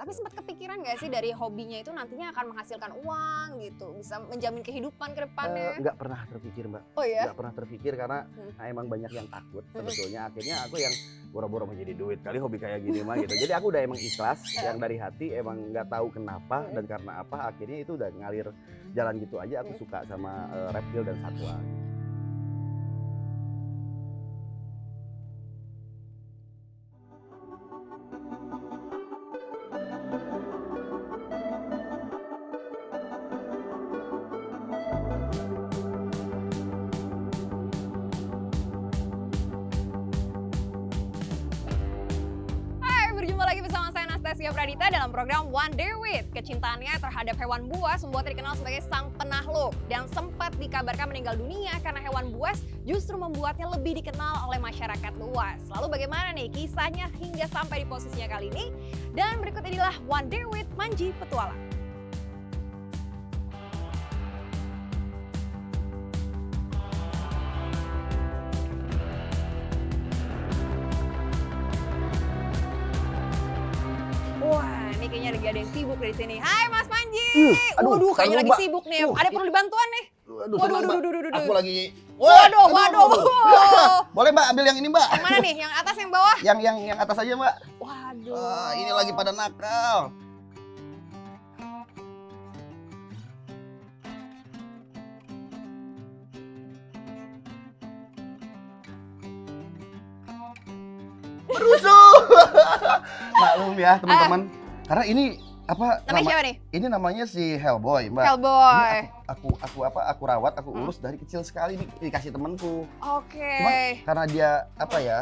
Tapi sempat kepikiran nggak sih dari hobinya itu nantinya akan menghasilkan uang gitu, bisa menjamin kehidupan ke depannya? Nggak pernah terpikir, Mbak. Oh ya? Nggak pernah terpikir karena emang banyak yang takut sebetulnya. Akhirnya aku yang boro-boro menjadi duit kali hobi kayak gini mah gitu. Jadi aku udah emang ikhlas, yang dari hati emang nggak tahu kenapa dan karena apa akhirnya itu udah ngalir jalan gitu aja. Aku suka sama reptil dan satwa. Berjumpa lagi bersama saya Anastasia Pradita dalam program One Day With. Kecintaannya terhadap hewan buas membuatnya dikenal sebagai sang penakluk dan sempat dikabarkan meninggal dunia karena hewan buas justru membuatnya lebih dikenal oleh masyarakat luas. Lalu bagaimana nih kisahnya hingga sampai di posisinya kali ini? Dan berikut inilah One Day With Manji Petualang. Wah, ini kayaknya lagi ada yang sibuk dari sini. Hai Mas Manji. Waduh, kayaknya lagi sibuk nih. Ada perlu dibantuan nih? Waduh. Aku lagi. Waduh. Boleh Mbak ambil yang ini Mbak? Yang mana nih? Yang atas, yang bawah? Yang atas aja Mbak. Waduh. Ini lagi pada nakal. Berusuh. Maklum ya teman-teman. Karena ini apa Namanya siapa nih? Ini namanya si Hellboy, Mbak. Hellboy. Ini aku rawat, aku urus dari kecil sekali dikasih temenku. Oke. Cuma karena dia apa ya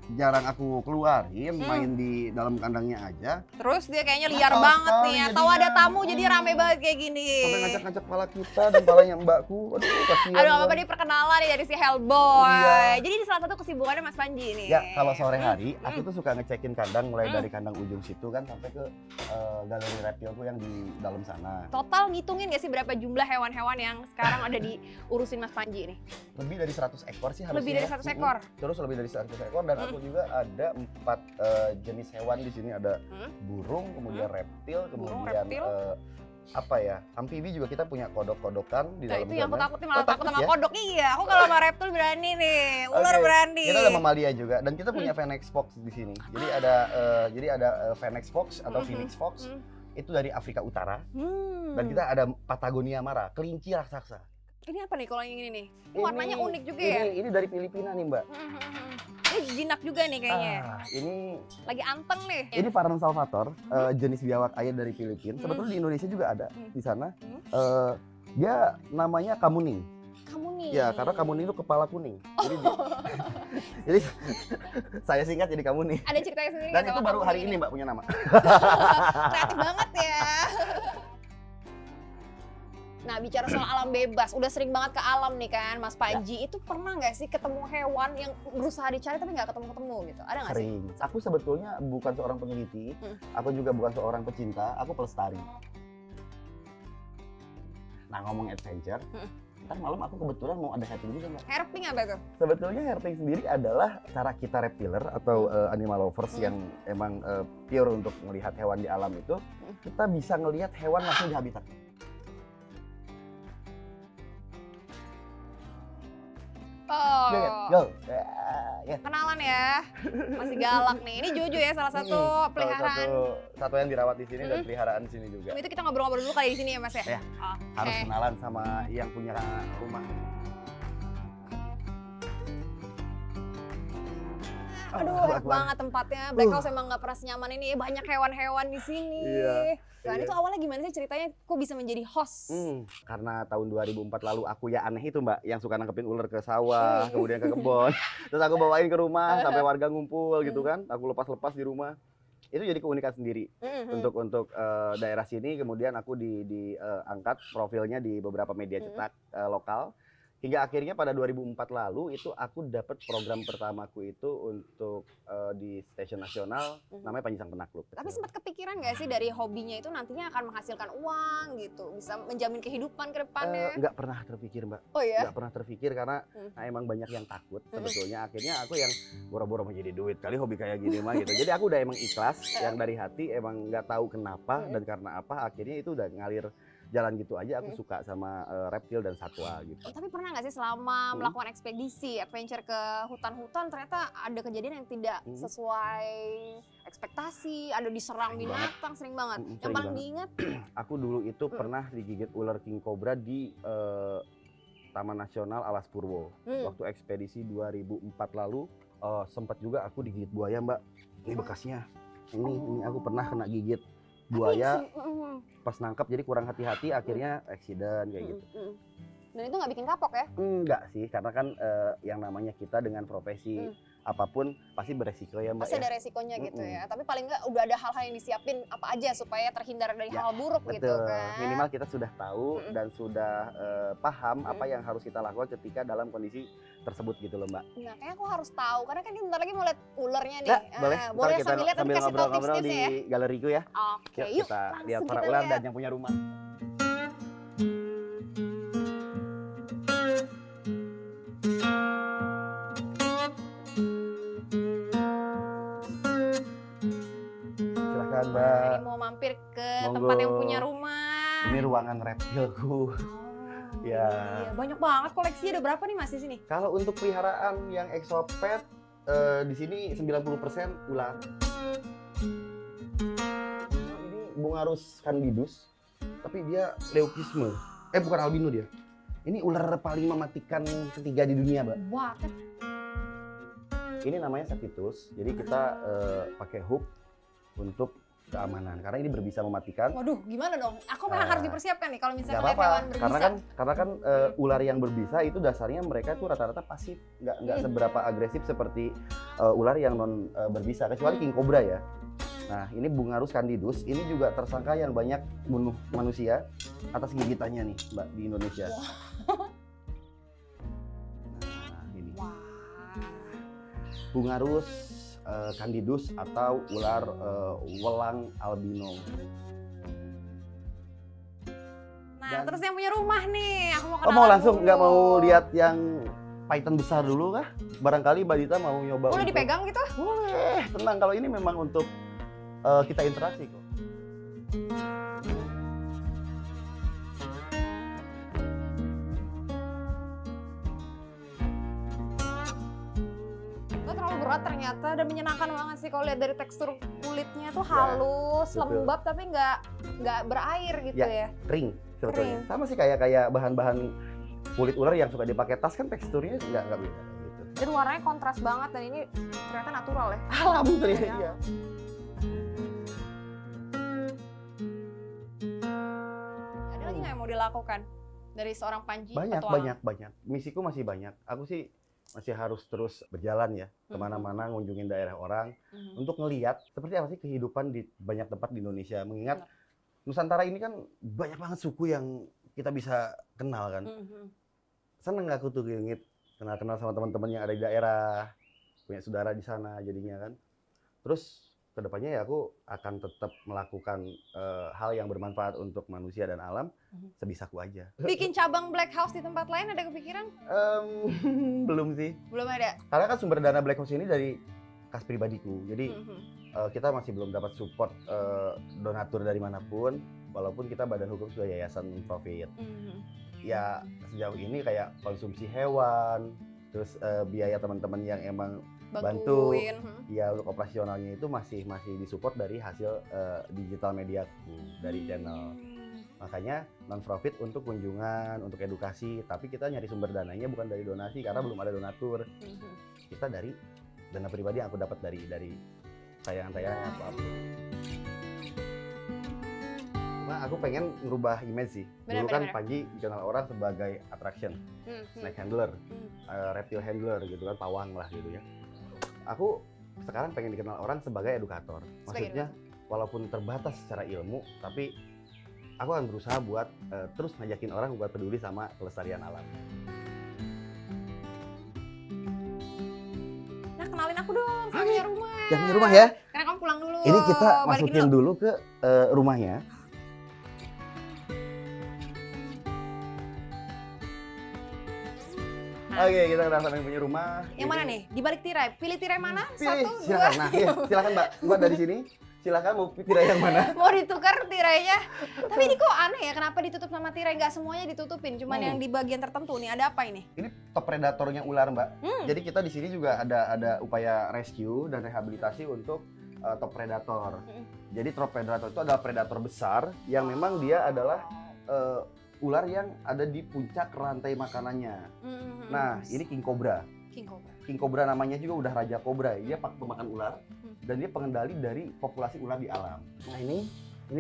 jarang aku keluarin, main di dalam kandangnya aja. Terus dia kayaknya liar Nakal banget sekali nih. Tahu ada jadinya. tamu jadi rame banget kayak gini. Sampai ngacak-ngacak kepala kita dan kepalanya mbakku. Aduh, kasihan. Aduh, apa-apa nih perkenalan nih dari si Hellboy. Iya. Jadi ini salah satu kesibukannya Mas Panji nih. Ya, kalau sore hari aku tuh suka ngecekin kandang mulai dari kandang ujung situ kan sampai ke galeri reptilku yang di dalam sana. Total ngitungin gak sih berapa jumlah hewan-hewan yang sekarang ada diurusin Mas Panji nih? Lebih dari 100 ekor sih harusnya. Lebih dari 100 ekor? Terus lebih dari 100 ekor dan aku juga ada 4 jenis hewan di sini. Ada burung, kemudian reptil, Burung, kemudian reptil. apa ya, amfibi juga kita punya kodok-kodokan di Nah dalam itu yang aku sana. takutin malah Oh, takut sama ya? kodok. Iya, aku kalau sama reptil berani nih, ular Oke. berani. Kita ada mamalia juga dan kita punya Phoenix Fox di sini. Jadi ada Phoenix Fox atau Phoenix Fox itu dari Afrika Utara dan kita ada Patagonia Mara, kelinci raksasa. Ini apa nih kalau yang ini nih? Ini warnanya unik juga ya? Ini dari Filipina nih Mbak. Ini jinak juga nih kayaknya. Ini Lagi anteng nih. ini Varan salvator, jenis biawak air dari Filipina. Sebetulnya di Indonesia juga ada di sana. Dia namanya kamuning. Kamu nih. Ya, karena kamuning itu kepala kuning. Jadi saya singkat jadi kamuning. Ada ceritanya sendiri. Dan nggak itu sama baru kamu hari ini Mbak punya nama. Kreatif banget ya. Nah, bicara soal alam bebas, udah sering banget ke alam nih kan Mas Panji. Itu pernah nggak sih ketemu hewan yang berusaha dicari tapi nggak ketemu-ketemu gitu? Ada nggak sih? Sering. Aku sebetulnya bukan seorang peneliti, aku juga bukan seorang pecinta, aku pelestari. Nah, ngomong adventure, ntar malam aku kebetulan mau ada herping juga Mbak. Herping apa tuh? Sebetulnya herping sendiri adalah cara kita reptiler atau animal lovers yang emang pure untuk melihat hewan di alam itu, kita bisa ngelihat hewan langsung di habitat. Oh, Go. kenalan ya. Masih galak nih. Ini Jojo ya, salah satu peliharaan. Satu yang dirawat di sini dan peliharaan di sini juga. Itu kita ngobrol-ngobrol dulu kali di sini ya Mas ya? Ya, Oke. harus kenalan sama yang punya rumah. Aduh, enak banget tempatnya. Black House emang nggak pernah senyaman ini. Banyak hewan-hewan di sini. Iya. Nah, itu awalnya gimana sih ceritanya? Kok bisa menjadi host? Karena tahun 2004 lalu aku ya aneh itu Mbak, yang suka nangkepin ular ke sawah, kemudian ke kebun. Terus aku bawain ke rumah sampai warga ngumpul gitu kan. Aku lepas-lepas di rumah. Itu jadi keunikan sendiri untuk daerah sini. Kemudian aku diangkat profilnya di beberapa media cetak lokal. Hingga akhirnya pada 2004 lalu itu aku dapat program pertamaku itu untuk di stasiun nasional namanya Panji Sang Penakluk. Tapi sempat kepikiran nggak sih dari hobinya itu nantinya akan menghasilkan uang gitu, bisa menjamin kehidupan ke depannya? Nggak pernah terpikir, Mbak. Oh ya? Nggak pernah terpikir karena emang banyak yang takut sebetulnya. Akhirnya aku yang boro-boro menjadi duit kali hobi kayak gini mah gitu. Jadi aku udah emang ikhlas yang dari hati, emang nggak tahu kenapa dan karena apa akhirnya itu udah ngalir jalan gitu aja. Aku suka sama reptil dan satwa gitu. Tapi pernah nggak sih selama melakukan ekspedisi, adventure ke hutan-hutan ternyata ada kejadian yang tidak sesuai ekspektasi, ada diserang binatang, sering banget. Yang Sering paling banget. diingat, Aku dulu itu pernah digigit ular king cobra di Taman Nasional Alas Purwo. Waktu ekspedisi 2004 lalu sempat juga aku digigit buaya, Mbak. Ini bekasnya. Ini aku pernah kena gigit buaya pas nangkap, jadi kurang hati-hati akhirnya eksiden kayak gitu. dan itu nggak bikin kapok ya? Enggak sih, karena kan yang namanya kita dengan profesi apapun pasti beresiko ya, Mbak. Pasti Ya. ada resikonya gitu ya. Tapi paling nggak udah ada hal-hal yang disiapin apa aja supaya terhindar dari hal buruk gitu Betul. kan. Minimal kita sudah tahu dan sudah paham apa yang harus kita lakukan ketika dalam kondisi tersebut gitu loh, Mbak. Nah, kayaknya aku harus tahu karena kan bentar lagi mau lihat ularnya nih. Ya, boleh. Ntar Boleh kita sambil lihat nanti kasih tahu ngobrol-ngobrol di tips-tipsnya ya. galeriku ya. Oke, Yuk, yuk kita lihat langsung para kita ular lihat. dan yang punya rumah. Silahkan, Mbak. Ini mau mampir ke Monggo. tempat yang punya rumah. Ini ruangan reptilku. Oh, Ya. iya. Banyak banget koleksinya, ada berapa nih Mas di sini? Kalau untuk peliharaan yang exopet di sini 90% ular. Ini Bungarus candidus, tapi dia leukisme. Bukan albino dia. Ini ular paling mematikan ketiga di dunia, Mbak. Wah, kan Ini namanya Sakitus. Jadi kita pakai hook untuk keamanan karena ini berbisa mematikan. waduh, gimana dong? Aku memang harus dipersiapkan nih kalau Nggak misalnya lihat apa-apa, hewan berbisa. karena kan ular yang berbisa itu dasarnya mereka tuh rata-rata pasif, nggak seberapa agresif seperti ular yang non berbisa, kecuali king cobra ya. Nah, ini Bungarus candidus, ini juga tersangka yang banyak bunuh manusia atas gigitannya nih, Mbak, di Indonesia. Nah, ini Wah. Bungarus candidus atau ular welang albino. Nah, Dan- terus yang punya rumah nih, aku mau Oh, kenalan mau langsung dulu. nggak mau lihat yang python besar dulu kah? Barangkali Mbak Dita mau nyoba. Boleh untuk- dipegang gitu? Boleh, tenang, kalau ini memang untuk kita interaksi kok. Nggak terlalu berat ternyata dan menyenangkan banget sih kalau lihat dari tekstur kulitnya tuh Ya, halus, betul. lembab tapi nggak berair gitu ya. Kering sebetulnya. Kering. Sama sih kayak bahan-bahan kulit ular yang suka dipakai tas, kan teksturnya nggak beda gitu. Dan warnanya kontras banget dan ini ternyata natural ya. Alhamdulillah. Iya. Iya. Ada lagi nggak yang mau dilakukan dari seorang Panji Banyak, petualang? banyak. Misiku masih banyak. Aku sih masih harus terus berjalan ya kemana-mana ngunjungin daerah orang untuk ngeliat seperti apa sih kehidupan di banyak tempat di Indonesia. Mengingat Nusantara ini kan banyak banget suku yang kita bisa kenal kan. Seneng aku tuh ngeliat kenal-kenal sama teman-teman yang ada di daerah, punya saudara di sana jadinya kan. Terus kedepannya ya aku akan tetap melakukan hal yang bermanfaat untuk manusia dan alam sebisaku aja. Bikin cabang Black House di tempat lain ada kepikiran? Belum sih. Belum ada. Karena kan sumber dana Black House ini dari kas pribadiku. Jadi kita masih belum dapat support donatur dari manapun, walaupun kita badan hukum sudah yayasan non-profit. Ya sejauh ini kayak konsumsi hewan, terus biaya teman-teman yang emang bantu, Bantuin. ya untuk operasionalnya itu masih disupport dari hasil digital mediaku dari channel. Makanya non-profit untuk kunjungan, untuk edukasi, tapi kita nyari sumber dananya bukan dari donasi karena belum ada donatur. Kita dari dana pribadi yang aku dapat dari tayangan-tayangan aku upload. Cuma aku pengen ngerubah image sih. Dulu kan Benar-benar. Panji dikenal orang sebagai attraction, snake handler, reptile handler gitu kan, pawang lah gitu ya. Aku sekarang pengen dikenal orang sebagai edukator. Sebagai Maksudnya walaupun terbatas secara ilmu, tapi aku akan berusaha buat terus ngajakin orang buat peduli sama kelestarian alam. aku dong, saya punya rumah. Yang punya rumah ya. Karena kamu pulang dulu. Ini kita balikin masukin dulu ke rumahnya. Oke, kita udah sampai punya rumah. Yang mana nih? Di balik tirai. Pilih tirai mana? Pilih, 1, 2. silakan. Nah, iya, silakan Mbak. Mbak dari sini. Silakan mau tirai yang mana? Mau ditukar tirainya. Tapi ini kok aneh ya, kenapa ditutup sama tirai? Nggak semuanya ditutupin, cuman yang di bagian tertentu nih. Ada apa ini? Ini top predatornya ular, Mbak. Jadi kita di sini juga ada upaya rescue dan rehabilitasi untuk top predator. Jadi top predator itu adalah predator besar yang memang dia adalah ular yang ada di puncak rantai makanannya. Nah, ini king cobra. King cobra. King cobra namanya juga udah raja cobra. Dia pemakan ular dan dia pengendali dari populasi ular di alam. Nah, ini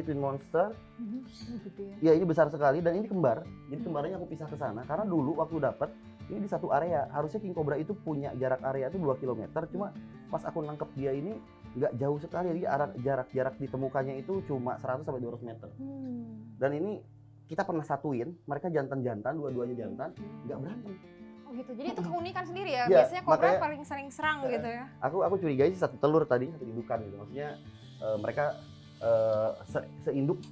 twin monster. Ya, ini besar sekali dan ini kembar. Jadi kembarnya aku pisah ke sana karena dulu waktu dapat ini di satu area. Harusnya king cobra itu punya jarak area itu 2 km. Cuma pas aku nangkep dia ini nggak jauh sekali. Jadi jarak ditemukannya itu cuma 100 sampai 200 meter. Dan ini kita pernah satuin, mereka jantan-jantan, dua-duanya jantan, nggak berantem. Oh gitu, jadi itu keunikan sendiri ya? Ya, Biasanya kobra makanya- paling sering serang gitu ya? Aku curigai sih satu telur tadi, satu indukan gitu. Maksudnya mereka seinduk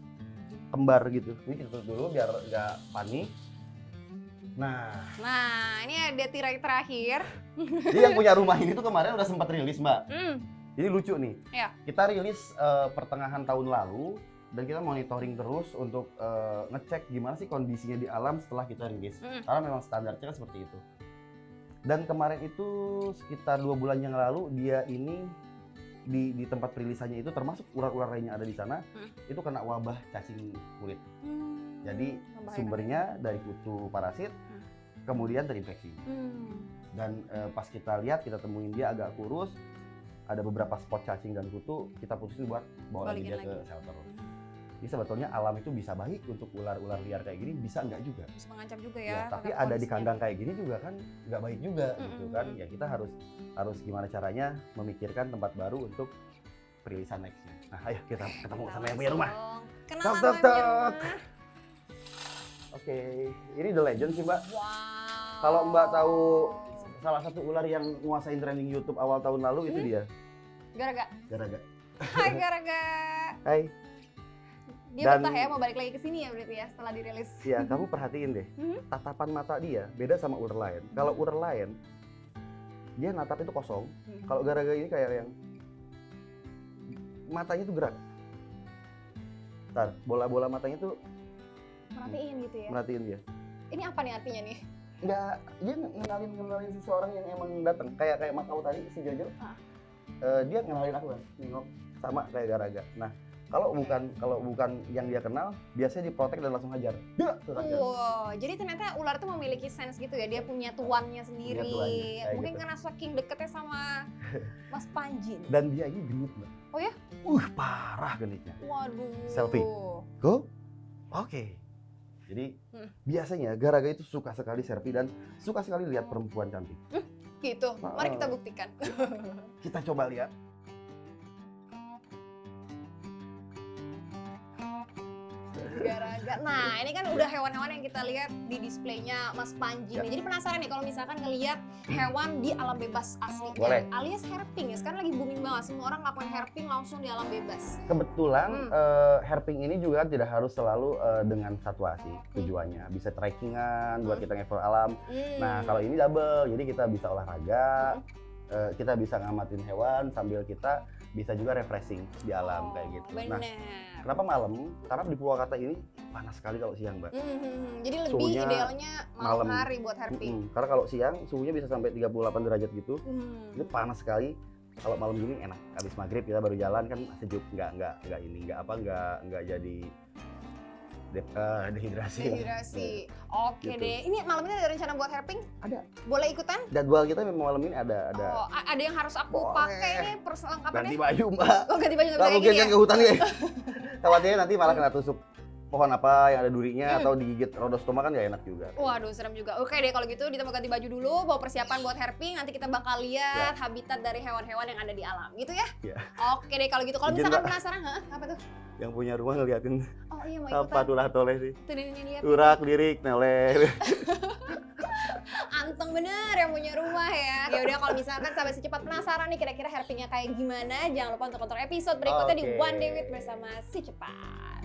kembar gitu. Ini kita tutup dulu biar nggak panik. Nah, ini ada tirai terakhir. Jadi yang punya rumah ini tuh kemarin udah sempat rilis, Mbak. Ini lucu nih. Iya. Kita rilis pertengahan tahun lalu dan kita monitoring terus untuk ngecek gimana sih kondisinya di alam setelah kita rilis. Karena memang standarnya kan seperti itu. Dan kemarin itu sekitar 2 bulan yang lalu dia ini di tempat perilisannya itu termasuk ular-ular lainnya ada di sana itu kena wabah cacing kulit. Jadi sumbernya dari kutu parasit kemudian terinfeksi. Dan pas kita lihat kita temuin dia agak kurus, ada beberapa spot cacing dan kutu, kita putusin buat bawa lagi dia ke shelter. Jadi sebetulnya alam itu bisa baik untuk ular-ular liar kayak gini, bisa enggak juga. Bisa mengancam juga ya. Ya, tapi terhadap ada di kondisinya. kandang kayak gini juga kan nggak baik juga gitu kan. Ya kita harus gimana caranya memikirkan tempat baru untuk perilisan nextnya. Nah, ayo kita ketemu sama yang punya rumah. Kenalan Tok, sama tok, yang punya tok. rumah. Oke, ini The Legend sih Mbak. Wow. Kalau Mbak tahu salah satu ular yang nguasain trending YouTube awal tahun lalu itu dia. Garaga. Garaga. Hai Garaga. Hai. Dia Dan- betah ya mau balik lagi ke sini ya berarti ya setelah dirilis. Ya, kamu perhatiin deh. Tatapan mata dia beda sama ular lain. Kalau ular lain dia natap itu kosong. Kalau Garaga ini kayak yang matanya tuh gerak. Ntar, bola-bola matanya tuh Merhatiin gitu ya. merhatiin dia. Ini apa nih artinya nih? Enggak, dia ngenalin seseorang yang emang datang. Kayak Makau tadi si Jojo. Dia ngenalin aku kan, nengok sama kayak Garaga. Nah, kalau bukan yang dia kenal, biasanya diprotek dan langsung hajar. Dia tuh hajar. Wow, jadi ternyata ular tuh memiliki sense gitu ya, dia punya tuannya sendiri. Punya tuannya, kayak Mungkin gitu. karena saking deketnya sama Mas Panji. nih. Dan dia ini genit, Mbak. Oh ya? Parah genitnya. Waduh. Selfie. Go? Oke. Jadi biasanya Garaga itu suka sekali selfie dan suka sekali lihat perempuan cantik. Gitu. Mari kita buktikan. Kita coba lihat. Garaga. Nah, ini kan udah hewan-hewan yang kita lihat di displaynya Mas Panji nih. Jadi penasaran nih kalau misalkan ngelihat hewan di alam bebas asli. Boleh. Alias herping ya. Sekarang lagi booming banget. Semua orang ngelakuin herping langsung di alam bebas. Kebetulan herping ini juga tidak harus selalu dengan satwa sih tujuannya. Bisa trekkingan buat kita ngever alam. Nah, kalau ini double, jadi kita bisa olahraga, kita bisa ngamatin hewan sambil kita bisa juga refreshing di alam kayak gitu. Nah, Bener. kenapa malam? Karena di Purwakarta ini panas sekali kalau siang, Mbak. Jadi lebih Suhunya idealnya malam malam. hari buat herping. Karena kalau siang suhunya bisa sampai 38 derajat gitu. Hmm. Itu panas sekali. Kalau malam gini enak. Habis maghrib kita baru jalan kan sejuk, nggak jadi dehidrasi. Dehidrasi. Oke Gitu. deh. Ini malam ini ada rencana buat herping? Ada. Boleh ikutan? Jadwal kita memang malam ini ada. Oh, ada yang harus aku Boleh. pakai ini perlengkapannya? Ganti baju, Mbak. Oh, ganti baju nggak Nggak bisa mungkin kayak kan gini ke hutan ya. Khawatirnya nanti malah kena tusuk pohon apa yang ada durinya atau digigit rodostoma kan nggak enak juga. Waduh, serem juga. Oke deh, kalau gitu kita mau ganti baju dulu, bawa persiapan buat herping. Nanti kita bakal lihat habitat dari hewan-hewan yang ada di alam, gitu ya? Ya. Oke deh, kalau gitu. Kalau Izin, misalkan Mbak. penasaran, apa tuh? Yang punya rumah ngeliatin Oh iya, mau apa ikutan. tulah toleh sih. Tuh, ini lihat. Urak, lirik, neleh. Ganteng bener yang punya rumah ya. Ya udah kalau misalkan sahabat secepat penasaran nih kira-kira hairpinnya kayak gimana, jangan lupa untuk nonton episode berikutnya di Oke. One Day With bersama si cepat.